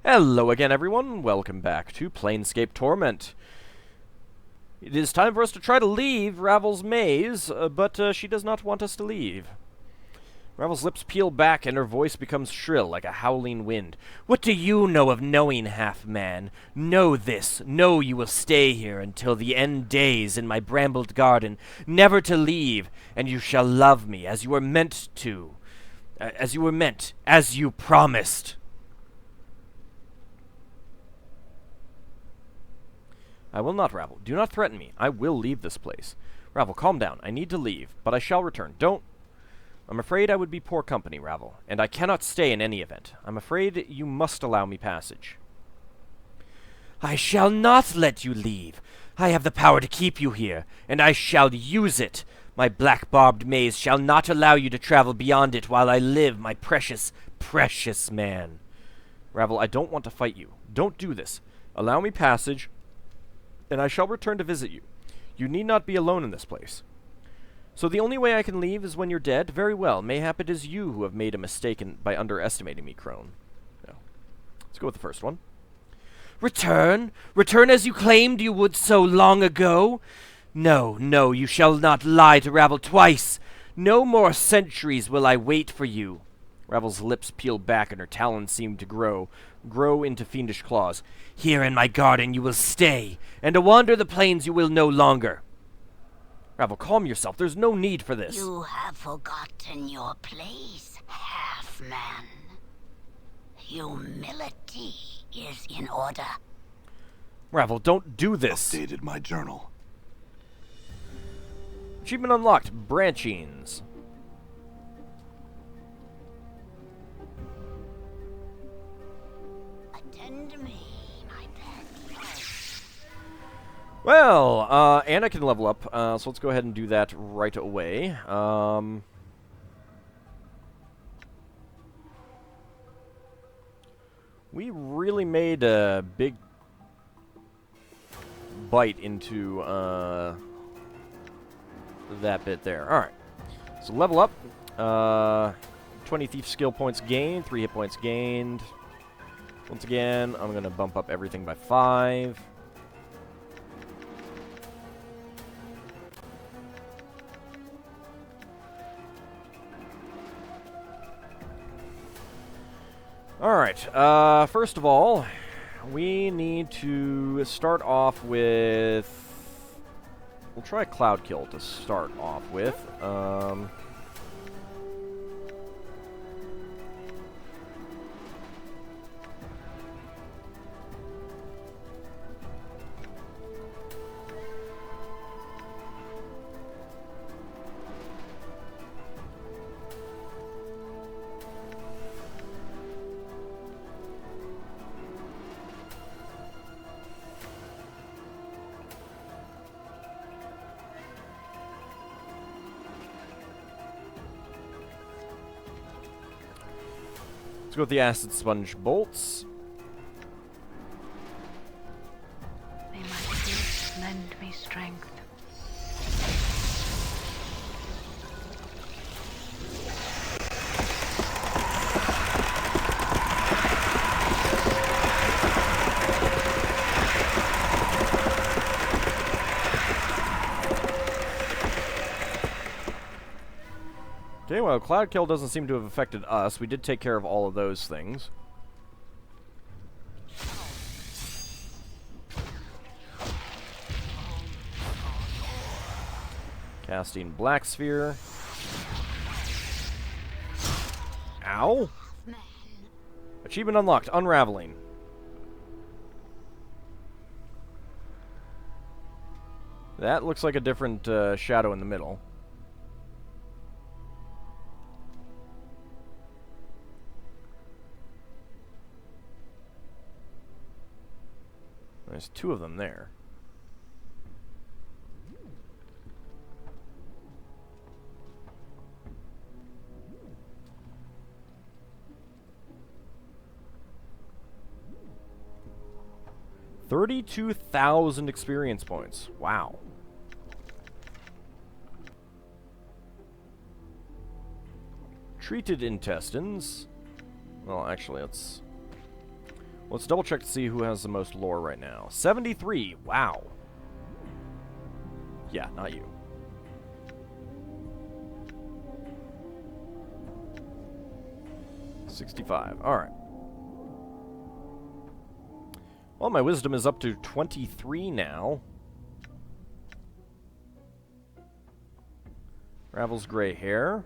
Hello again, everyone. Welcome back to Planescape Torment. It is time for us to try to leave Ravel's maze, but she does not want us to leave. Ravel's lips peel back and her voice becomes shrill like a howling wind. What do you know of knowing, half-man? Know this. Know you will stay here until the end days in my brambled garden, never to leave, and you shall love me as you were meant to. As you were meant, as you promised. I will not, Ravel. Do not threaten me. I will leave this place. Ravel, calm down. I need to leave, but I shall return. Don't... I'm afraid I would be poor company, Ravel, and I cannot stay in any event. I'm afraid you must allow me passage. I shall not let you leave. I have the power to keep you here, and I shall use it. My black-barbed maze shall not allow you to travel beyond it while I live, my precious, precious man. Ravel, I don't want to fight you. Don't do this. Allow me passage, and I shall return to visit you. You need not be alone in this place. So the only way I can leave is when you're dead? Very well. Mayhap it is you who have made a mistake by underestimating me, Crone. No. Let's go with the first one. Return? Return as you claimed you would so long ago? No, no, you shall not lie to Ravel twice. No more centuries will I wait for you. Ravel's lips peeled back and her talons seemed to grow into fiendish claws. Here in my garden you will stay, and to wander the plains you will no longer. Ravel, calm yourself. There's no need for this. You have forgotten your place, half-man. Humility is in order. Ravel, don't do this. Updated my journal. Achievement unlocked. Branchings. Attend me, my pet. Well, Anna can level up, so let's go ahead and do that right away. We really made a big bite into that bit there. Alright, so level up. 20 thief skill points gained, 3 hit points gained. Once again, I'm going to bump up everything by 5. Alright, first of all, we need to start off with... We'll try Cloud Kill to start off with. Let's go with the Acid Sponge Bolts. May my faith lend me strength. Okay, well, Cloud Kill doesn't seem to have affected us. We did take care of all of those things. Casting Black Sphere. Ow! Achievement unlocked. Unraveling. That looks like a different shadow in the middle. There's 2 of them there. $32,000 experience points. Wow. Treated intestines. Well, actually, let's... Let's double check to see who has the most lore right now. 73. Wow. Yeah, not you. $65. Alright. Well, my wisdom is up to 23 now. Ravel's gray hair.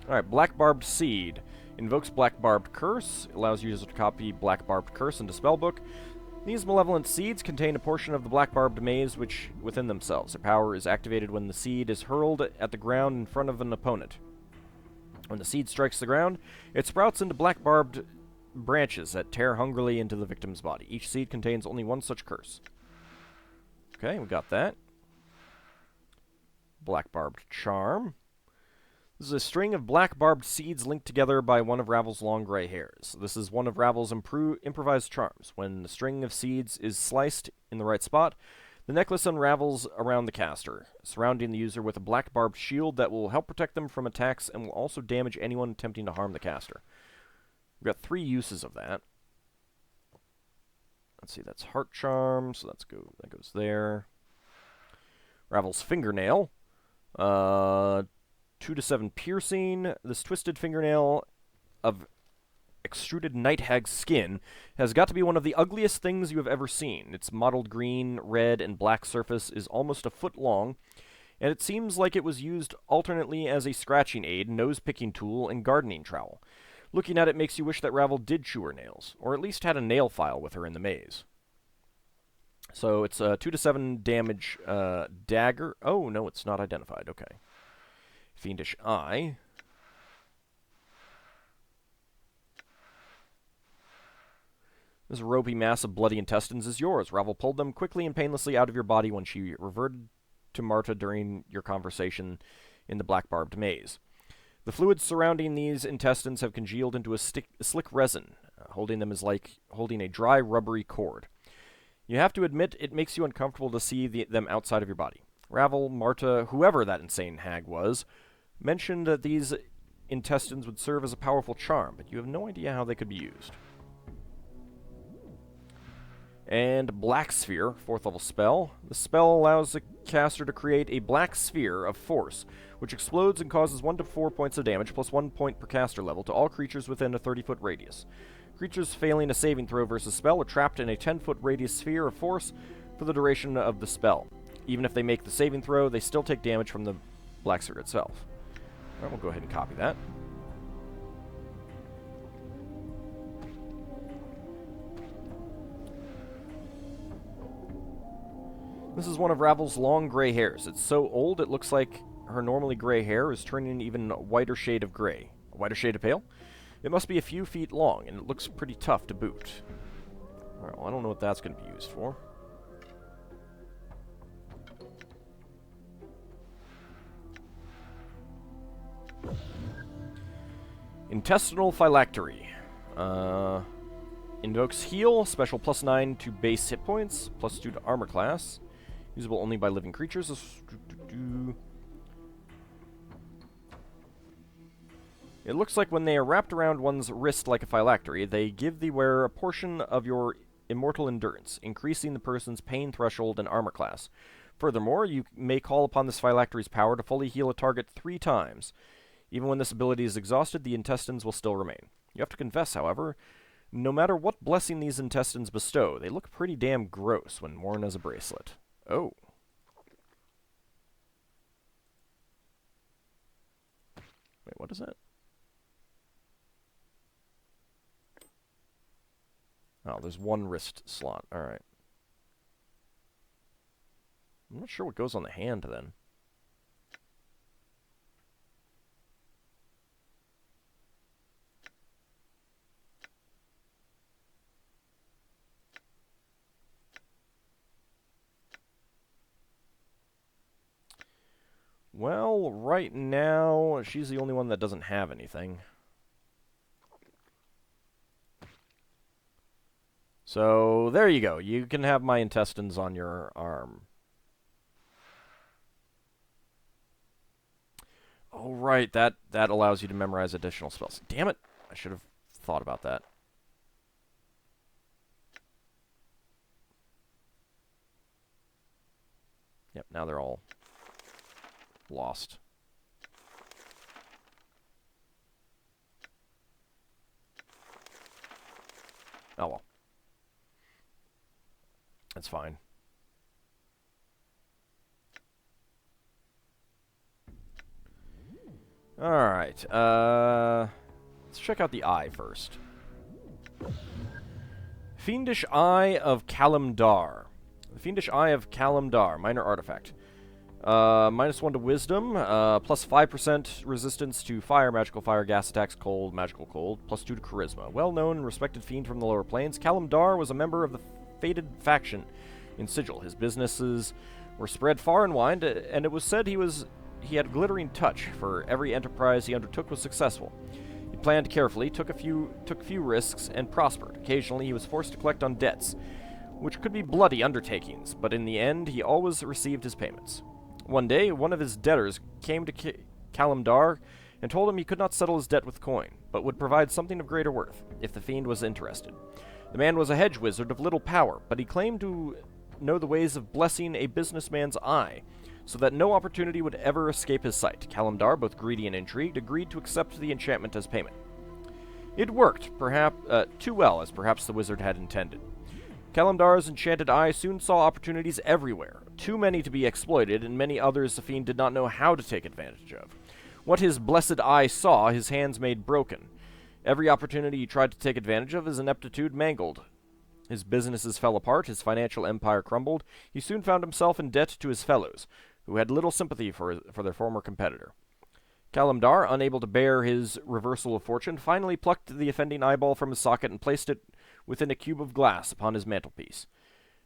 Alright, Black Barbed Seed. Invokes Black Barbed Curse. Allows users to copy Black Barbed Curse into Spellbook. These malevolent seeds contain a portion of the Black Barbed Maze within themselves. Their power is activated when the seed is hurled at the ground in front of an opponent. When the seed strikes the ground, it sprouts into black barbed branches that tear hungrily into the victim's body. Each seed contains only one such curse. Okay, we got that. Black Barbed Charm. This is a string of black barbed seeds linked together by one of Ravel's long gray hairs. This is one of Ravel's improvised charms. When the string of seeds is sliced in the right spot, the necklace unravels around the caster, surrounding the user with a black barbed shield that will help protect them from attacks and will also damage anyone attempting to harm the caster. We've got 3 uses of that. Let's see, that's Heart Charm, so that goes there. Ravel's Fingernail. 2 to 7 piercing. This twisted fingernail of extruded night hag skin has got to be one of the ugliest things you have ever seen. Its mottled green, red, and black surface is almost a foot long, and it seems like it was used alternately as a scratching aid, nose-picking tool, and gardening trowel. Looking at it makes you wish that Ravel did chew her nails, or at least had a nail file with her in the maze. So it's a 2 to 7 damage dagger. Oh, no, it's not identified. Okay. Fiendish Eye. This ropey mass of bloody intestines is yours. Ravel pulled them quickly and painlessly out of your body when she reverted to Marta during your conversation in the black barbed maze. The fluids surrounding these intestines have congealed into a slick resin. Holding them is like holding a dry, rubbery cord. You have to admit it makes you uncomfortable to see them outside of your body. Ravel, Marta, whoever that insane hag was, mentioned that these intestines would serve as a powerful charm, but you have no idea how they could be used. And Black Sphere, 4th level spell. The spell allows the caster to create a black sphere of force, which explodes and causes 1 to 4 points of damage, plus 1 point per caster level, to all creatures within a 30-foot radius. Creatures failing a saving throw versus spell are trapped in a 10-foot radius sphere of force for the duration of the spell. Even if they make the saving throw, they still take damage from the black sphere itself. Alright, we'll go ahead and copy that. This is one of Ravel's long gray hairs. It's so old it looks like her normally gray hair is turning an even whiter shade of gray. A whiter shade of pale? It must be a few feet long, and it looks pretty tough to boot. Alright, well, I don't know what that's going to be used for. Intestinal Phylactery. Invokes Heal, special +9 to base hit points, +2 to armor class. Usable only by living creatures. It looks like when they are wrapped around one's wrist like a phylactery, they give the wearer a portion of your immortal endurance, increasing the person's pain threshold and armor class. Furthermore, you may call upon this phylactery's power to fully heal a target 3 times. Even when this ability is exhausted, the intestines will still remain. You have to confess, however, no matter what blessing these intestines bestow, they look pretty damn gross when worn as a bracelet. Oh. Wait, what is that? Oh, there's 1 wrist slot. Alright. I'm not sure what goes on the hand, then. Well, right now, she's the only one that doesn't have anything. So, there you go. You can have my intestines on your arm. Oh, right. That allows you to memorize additional spells. Damn it. I should have thought about that. Yep, now they're all lost. Oh, well. That's fine. Alright, let's check out the eye first. Fiendish Eye of Kalimdar. The Fiendish Eye of Kalimdar, minor artifact. -1 to Wisdom, plus 5% resistance to fire, magical fire, gas attacks, cold, magical cold, plus 2 to Charisma. Well-known and respected fiend from the lower planes, Kalimdar was a member of the Fated faction in Sigil. His businesses were spread far and wide, and it was said he had a glittering touch, for every enterprise he undertook was successful. He planned carefully, took few risks, and prospered. Occasionally he was forced to collect on debts, which could be bloody undertakings, but in the end he always received his payments. One day, one of his debtors came to Kalimdar and told him he could not settle his debt with coin, but would provide something of greater worth, if the fiend was interested. The man was a hedge wizard of little power, but he claimed to know the ways of blessing a businessman's eye, so that no opportunity would ever escape his sight. Kalimdar, both greedy and intrigued, agreed to accept the enchantment as payment. It worked, perhaps too well, as perhaps the wizard had intended. Kalimdar's enchanted eye soon saw opportunities everywhere, too many to be exploited, and many others the fiend did not know how to take advantage of. What his blessed eye saw, his hands made broken. Every opportunity he tried to take advantage of, his ineptitude mangled. His businesses fell apart, his financial empire crumbled. He soon found himself in debt to his fellows, who had little sympathy for their former competitor. Kalimdar, unable to bear his reversal of fortune, finally plucked the offending eyeball from his socket and placed it within a cube of glass upon his mantelpiece.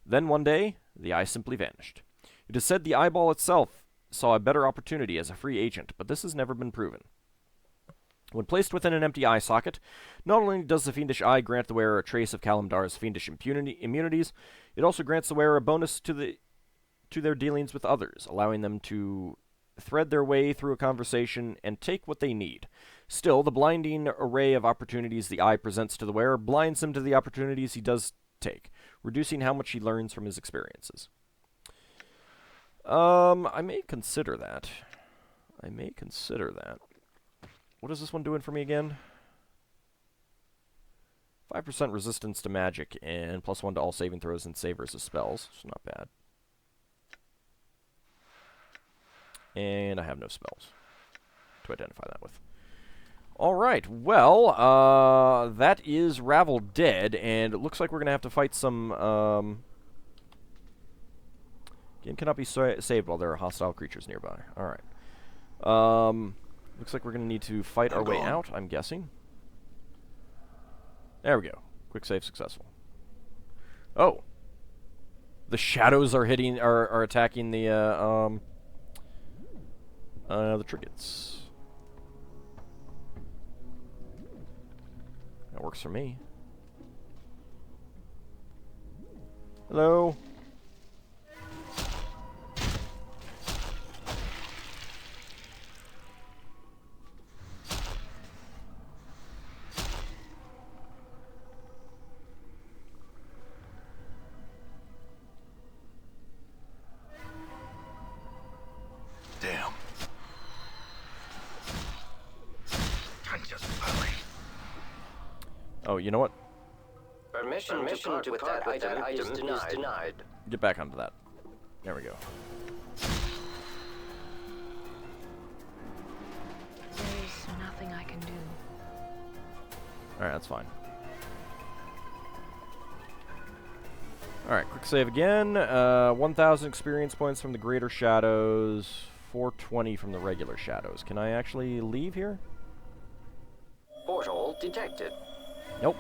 Then one day, the eye simply vanished. It is said the eyeball itself saw a better opportunity as a free agent, but this has never been proven. When placed within an empty eye socket, not only does the fiendish eye grant the wearer a trace of Kalimdar's fiendish immunities, it also grants the wearer a bonus to their dealings with others, allowing them to thread their way through a conversation and take what they need. Still, the blinding array of opportunities the eye presents to the wearer blinds him to the opportunities he does take, reducing how much he learns from his experiences. I may consider that. What is this one doing for me again? 5% resistance to magic and +1 to all saving throws and save versus spells. It's not bad. And I have no spells to identify that with. Alright, well, that is Raveled, and it looks like we're going to have to fight some, game cannot be saved while there are hostile creatures nearby. Alright. Looks like we're going to need to fight our way out, I'm guessing. There we go. Quick save successful. Oh. The shadows are attacking the trinkets. That works for me. Hello. Damn. Oh, you know what? Permission to part with that item is denied. Get back onto that. There we go. There is nothing I can do. Alright, that's fine. Alright, quick save again. 1,000 experience points from the greater shadows. 420 from the regular shadows. Can I actually leave here? Portal detected. Nope.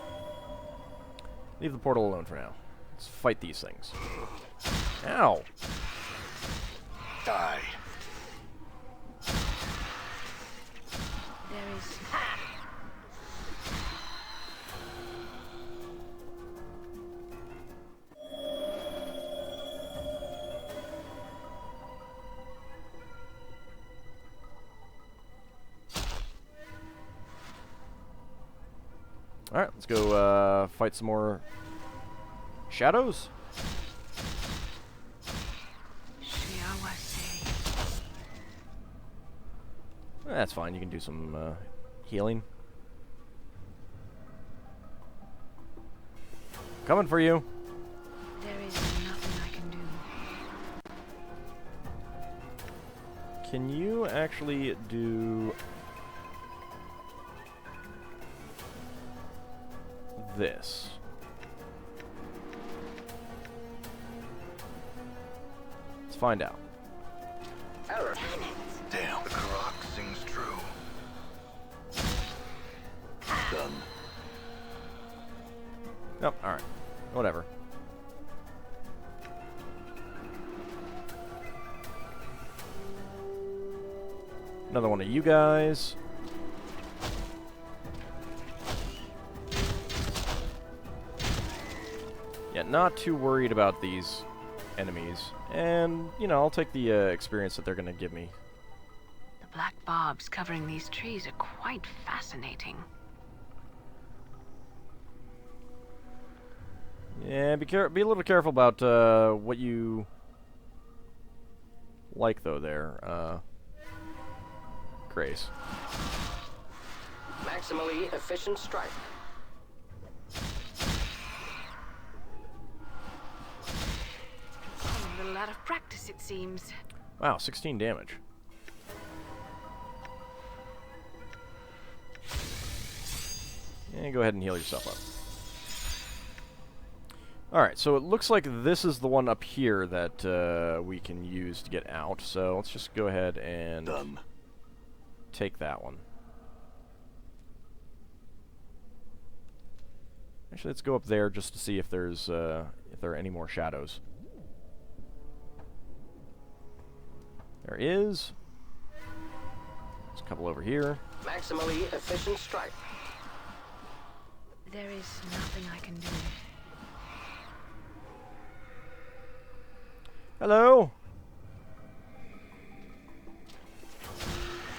Leave the portal alone for now. Let's fight these things. Ow! Die. There is... Alright, let's go fight some more shadows. That's fine, you can do some healing. Coming for you. There is nothing I can do. Can you actually do this? Let's find out. Error. Damn. The Karak sings true. Done. Nope, alright. Whatever. Another one of you guys. Yeah, not too worried about these enemies. And, you know, I'll take the experience that they're going to give me. The black barbs covering these trees are quite fascinating. Yeah, be a little careful about what you like, though, there. Grace. Maximally efficient strike. A little out of practice, it seems. Wow, 16 damage. And go ahead and heal yourself up. Alright, so it looks like this is the one up here that we can use to get out. So let's just go ahead and take that one. Actually, let's go up there just to see if there's if there are any more shadows. There is. There's a couple over here. Maximally efficient strike. There is nothing I can do. Hello.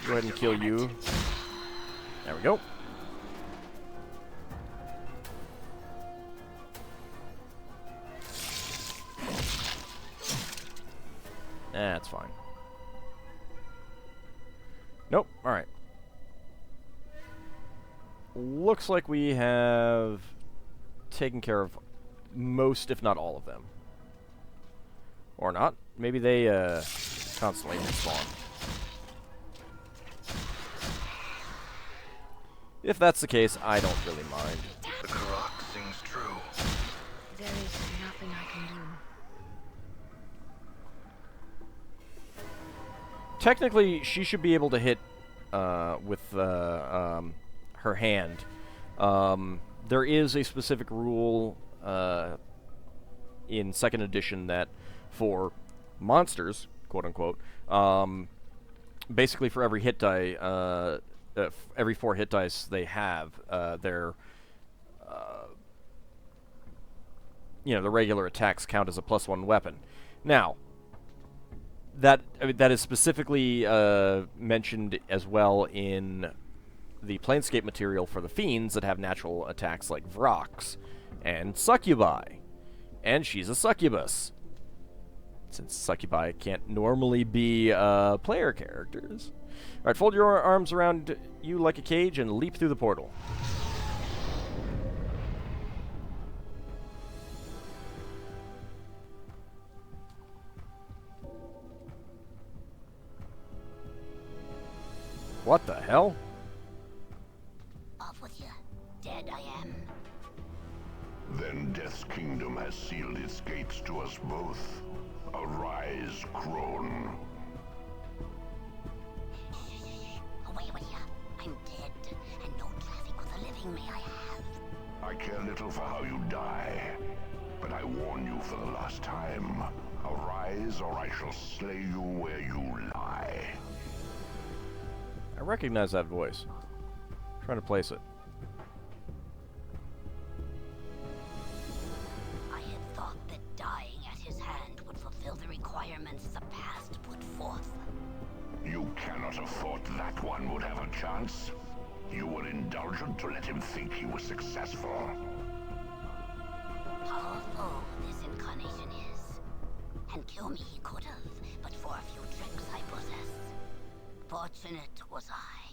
Go ahead and kill you. There we go. That's fine. Nope. Alright. Looks like we have taken care of most, if not all of them. Or not. Maybe they constantly respawn. If that's the case, I don't really mind. The Karak sings true. There is nothing I can do. Technically, she should be able to hit with her hand. There is a specific rule in 2nd edition that for monsters, quote unquote, basically for every hit die, every 4 hit dice they have, their the regular attacks count as a +1 weapon. Now, that is specifically mentioned as well in the Planescape material for the fiends that have natural attacks like Vrox and Succubi, and she's a succubus. Since succubi can't normally be player characters. Alright, fold your arms around you like a cage and leap through the portal. What the hell? Off with you. Dead I am. Then Death's kingdom has sealed its gates to us both. Arise, crone. Away with you. I'm dead, and no traffic with the living may I have. I care little for how you die, but I warn you for the last time. Arise, or I shall slay you where you lie. I recognize that voice. I'm trying to place it. I had thought that dying at his hand would fulfill the requirements the past put forth. You cannot have thought that one would have a chance. You were indulgent to let him think he was successful. Powerful this incarnation is. And kill me he could have, but for a few tricks I possess. Fortunate was I.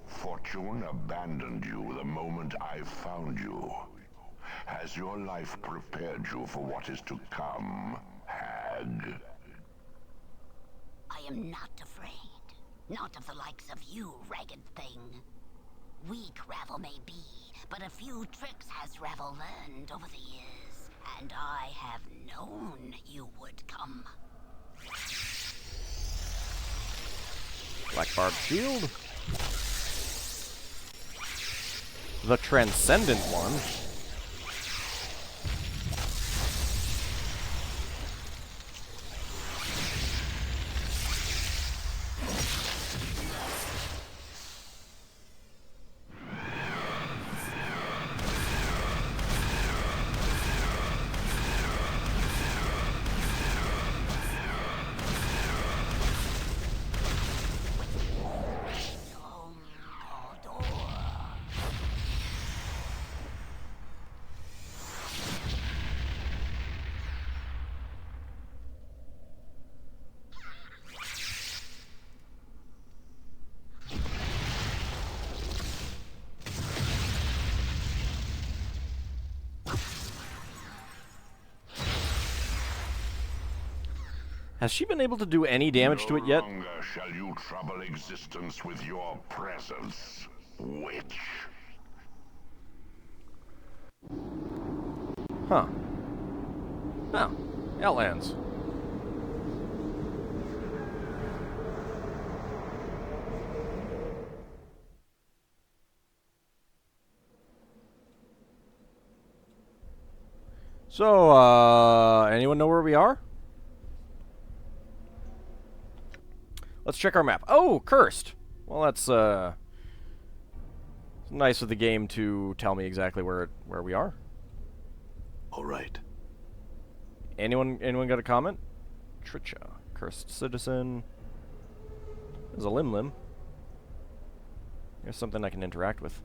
Fortune abandoned you the moment I found you. Has your life prepared you for what is to come, hag? I am not afraid. Not of the likes of you, ragged thing. Weak Ravel may be, but a few tricks has Ravel learned over the years, and I have known you would come. Black Barb Shield. The Transcendent One. Has she been able to do any damage to it yet? No longer shall you trouble existence with your presence, witch. Huh. Oh. Outlands. So, anyone know where we are? Let's check our map. Oh, cursed. Well, that's nice of the game to tell me exactly where we are. All right. Anyone got a comment? Tricha, cursed citizen. There's a limb. There's something I can interact with.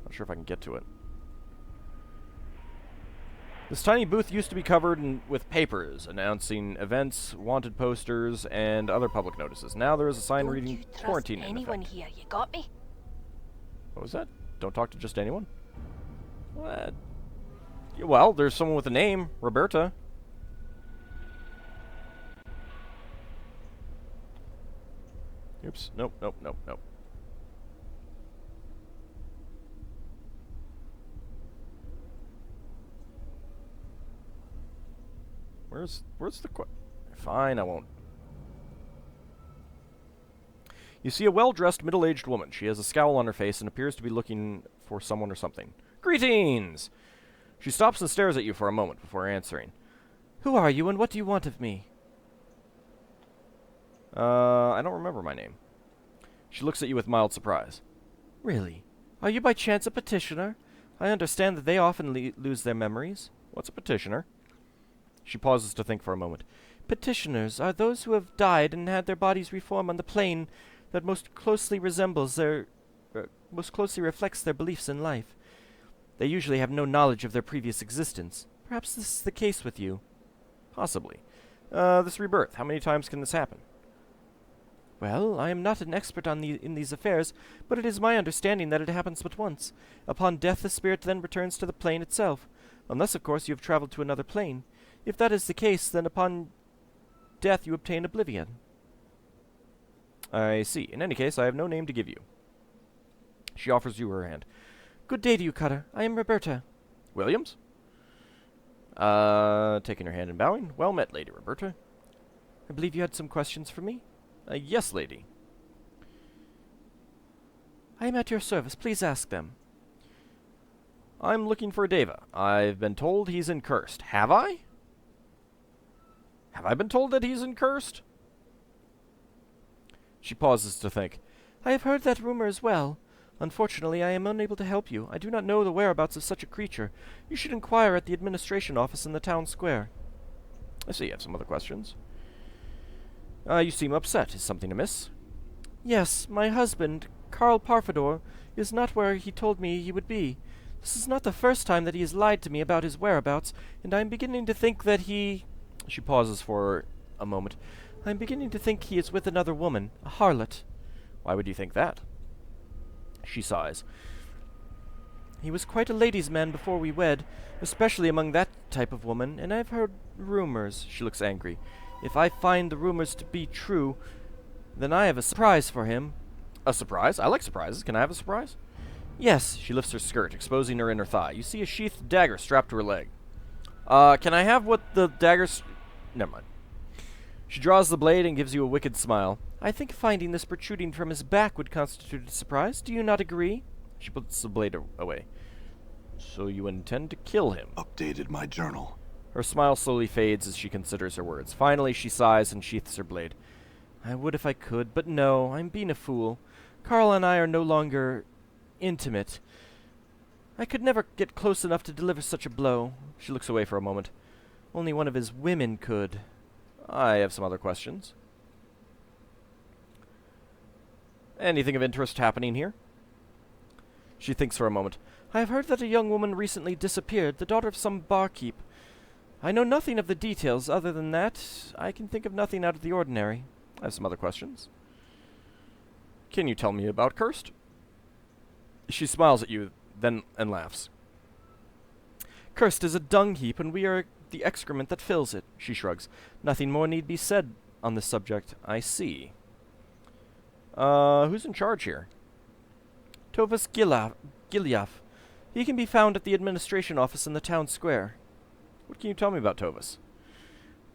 Not sure if I can get to it. This tiny booth used to be covered with papers announcing events, wanted posters, and other public notices. Now there is a sign reading quarantine in anyone effect. here, you got me? What was that? Don't talk to just anyone? What? Well, there's someone with a name, Roberta. Oops. Nope. Where's the Fine, I won't. You see a well-dressed, middle-aged woman. She has a scowl on her face and appears to be looking for someone or something. Greetings! She stops and stares at you for a moment before answering. Who are you and what do you want of me? I don't remember my name. She looks at you with mild surprise. Really? Are you by chance a petitioner? I understand that they often lose their memories. What's a petitioner? She pauses to think for a moment. Petitioners are those who have died and had their bodies reform on the plane that most closely reflects their beliefs in life. They usually have no knowledge of their previous existence. Perhaps this is the case with you. Possibly. This rebirth, how many times can this happen? Well, I am not an expert in these affairs, but it is my understanding that it happens but once. Upon death, the spirit then returns to the plane itself, unless, of course, you have traveled to another plane. If that is the case, then upon death you obtain oblivion. I see. In any case, I have no name to give you. She offers you her hand. Good day to you, Cutter. I am Roberta. Williams? Taking her hand and bowing. Well met, Lady Roberta. I believe you had some questions for me? Yes, lady. I am at your service. Please ask them. I'm looking for Deva. I've been told he's in Cursed. Have I? Have I been told that he's in Cursed? She pauses to think. I have heard that rumor as well. Unfortunately, I am unable to help you. I do not know the whereabouts of such a creature. You should inquire at the administration office in the town square. I see you have some other questions. You seem upset. Is something amiss? Yes, my husband, Carl Parfador, He is not where he told me he would be. This is not the first time that he has lied to me about his whereabouts, and I am beginning to think that he... She pauses for a moment. I am beginning to think he is with another woman, a harlot. Why would you think that? She sighs. He was quite a ladies' man before we wed, especially among that type of woman, and I've heard rumors. She looks angry. If I find the rumors to be true, then I have a surprise for him. A surprise? I like surprises. Can I have a surprise? Yes. She lifts her skirt, exposing her inner thigh. You see a sheathed dagger strapped to her leg. Can I have what the dagger's... Never mind. She draws the blade and gives you a wicked smile. I think finding this protruding from his back would constitute a surprise. Do you not agree? She puts the blade away. So you intend to kill him? Updated my journal. Her smile slowly fades as she considers her words. Finally, she sighs and sheaths her blade. I would if I could, but no, I'm being a fool. Carl and I are no longer intimate. I could never get close enough to deliver such a blow. She looks away for a moment. Only one of his women could. I have some other questions. Anything of interest happening here? She thinks for a moment. I have heard that a young woman recently disappeared, the daughter of some barkeep. I know nothing of the details. Other than that, I can think of nothing out of the ordinary. I have some other questions. Can you tell me about Cursed? She smiles at you, then and laughs. Cursed is a dung heap, and we are the excrement that fills it. She shrugs. Nothing more need be said on this subject. I see. Who's in charge here? Tovus Gileaf. He can be found at the administration office in the town square. What can you tell me about Tovus?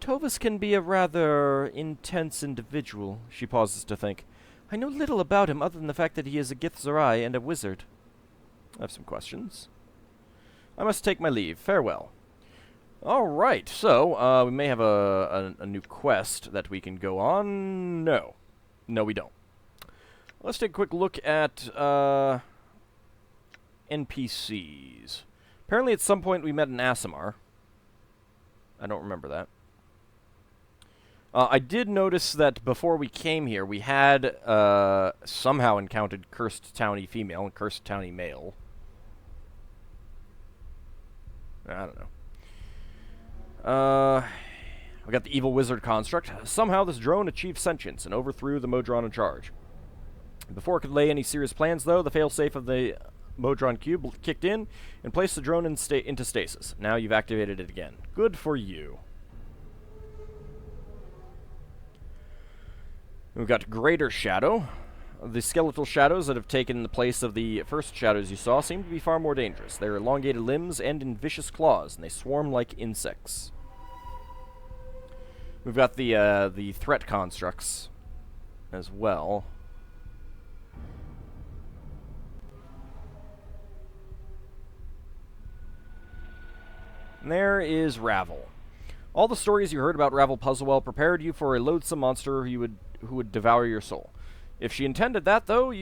Tovus can be a rather intense individual. She pauses to think. I know little about him other than the fact that he is a Githzerai and a wizard. I have some questions. I must take my leave. Farewell. Alright, so, we may have a new quest that we can go on. No. No, we don't. Let's take a quick look at, NPCs. Apparently at some point we met an Aasimar. I don't remember that. I did notice that before we came here, we had, somehow encountered Cursed Townie female and Cursed Townie male. I don't know. We got the evil wizard construct. Somehow this drone achieved sentience and overthrew the Modron in charge. Before it could lay any serious plans, though, the failsafe of the Modron cube kicked in and placed the drone into stasis. Now you've activated it again. Good for you. We've got Greater Shadow. The skeletal shadows that have taken the place of the first shadows you saw seem to be far more dangerous. Their elongated limbs end in vicious claws, and they swarm like insects. We've got the threat constructs as well. And there is Ravel. All the stories you heard about Ravel Puzzlewell prepared you for a loathsome monster who would devour your soul. If she intended that, though,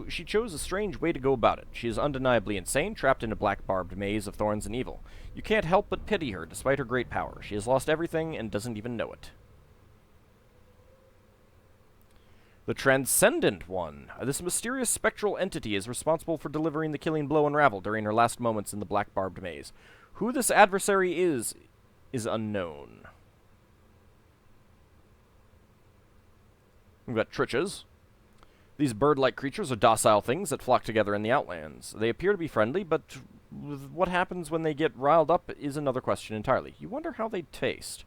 she chose a strange way to go about it. She is undeniably insane, trapped in a black barbed maze of thorns and evil. You can't help but pity her, despite her great power. She has lost everything and doesn't even know it. The Transcendent One. This mysterious spectral entity is responsible for delivering the killing blow on Ravel during her last moments in the black barbed maze. Who this adversary is unknown. We've got Triches. These bird-like creatures are docile things that flock together in the Outlands. They appear to be friendly, but what happens when they get riled up is another question entirely. You wonder how they taste.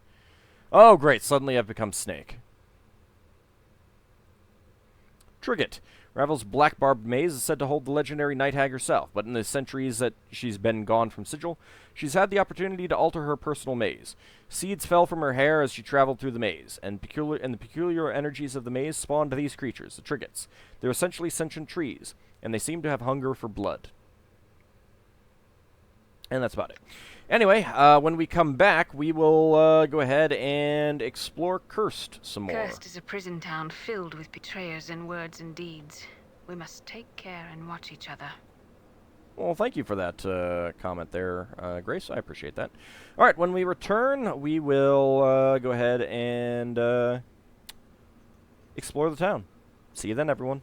Oh, great. Suddenly I've become Snake. Triget. Ravel's black barbed maze is said to hold the legendary Night Hag herself, but in the centuries that she's been gone from Sigil, she's had the opportunity to alter her personal maze. Seeds fell from her hair as she traveled through the maze, and the peculiar energies of the maze spawned these creatures, the Trigets. They're essentially sentient trees, and they seem to have hunger for blood. And that's about it. Anyway, when we come back, we will go ahead and explore Cursed some more. Cursed is a prison town filled with betrayers in words and deeds. We must take care and watch each other. Well, thank you for that comment there, Grace. I appreciate that. All right, when we return, we will go ahead and explore the town. See you then, everyone.